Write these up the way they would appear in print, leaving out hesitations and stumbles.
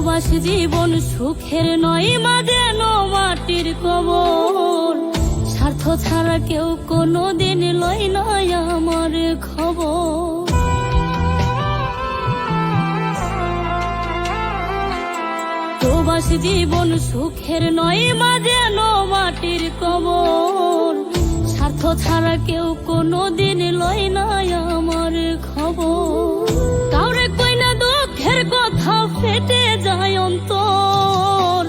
প্রবাসী জীবন সুখের নয়, মা যেন মাটির কবর। স্বার্থ ছাড়া কেউ কোনোদিন লয় না আমার খবর। প্রবাসী জীবন সুখের নয়, মা যেন মাটির কবর। স্বার্থ ছাড়া কেউ কোনোদিন লয় না আমার খবর। কাউরে কই না দুঃখের কথা, ফেটে যায় অন্তর।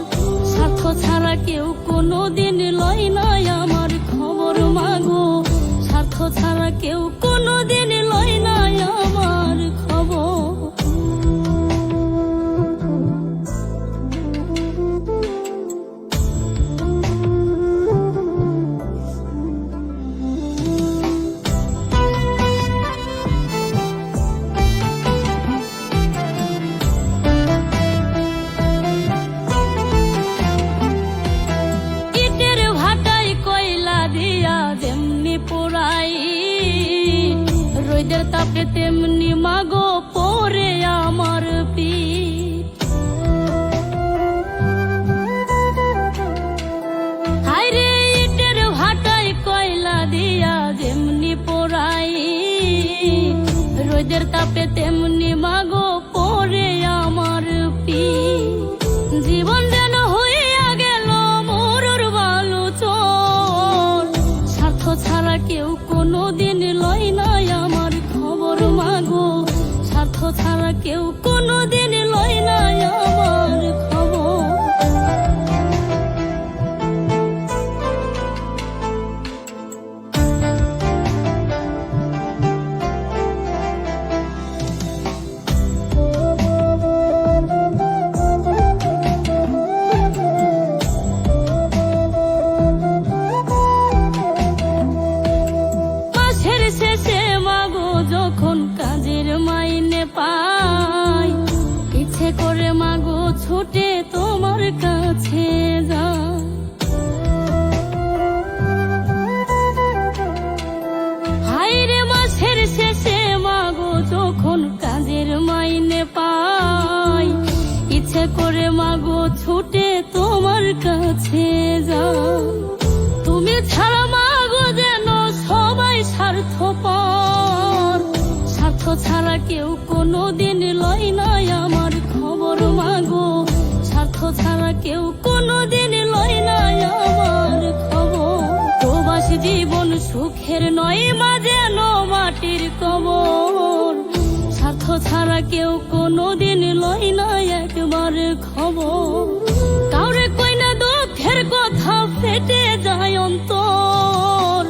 স্বার্থ ছাড়া কেউ কোনোদিন লয় না আমার খবর মাগো। স্বার্থ ছাড়া কেউ কোনোদিন লয় না আমার খবর। রোদের তাপে তেমনি মাগো পরে আমার পিঠ। হায়রে ইটের ভাটায় কয়লা দিয়া যেমনি পোড়াই, রোদের তাপে তেমনি মাগো পরে আমার পিঠ। জীবন যেন হইয়া গেল মরুর বালু চর। স্বার্থ ছাড়া কেউ কোনোদিন লয় না আমার খবর মাগো। স্বার্থ ছাড়া কেউ কোনোদিন লয় না আমার খবর। যখন কাজের মাইনে পাই, ইচ্ছে করে মাগো ছুটে তোমার কাছে যাই। হায়রে মাসের শেষে মাগো যখন কাজের মাইনে পাই, ইচ্ছে করে মাগো ছুটে তোমার কাছে যাই। তুমি ছাড়া মাগো যেন সবাই স্বার্থপর। স্বার্থ ছাড়া কেউ কোনোদিন লয় না আমার খবর মাগো। স্বার্থ ছাড়া কেউ কোনোদিন লয় না আমার খবর। প্রবাসী জীবন সুখের নয়, মা যেন মাটির কবর। স্বার্থ ছাড়া কেউ কোনোদিন লয় না একবার খবর। কাউরে কই না দুঃখের কথা, ফেটে যায় অন্তর।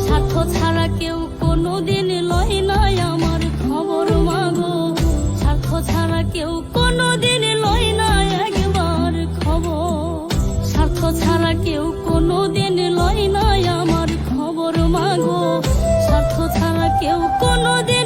স্বার্থ ছাড়া কেউ কোনোদিন লয় না আমার খবর মাগো। স্বার্থ ছাড়া কেউ কোনোদিন লয় না একবার খবর। স্বার্থ ছাড়া কেউ কোনোদিন লয় না আমার খবর মাগো। স্বার্থ ছাড়া কেউ কোনোদিন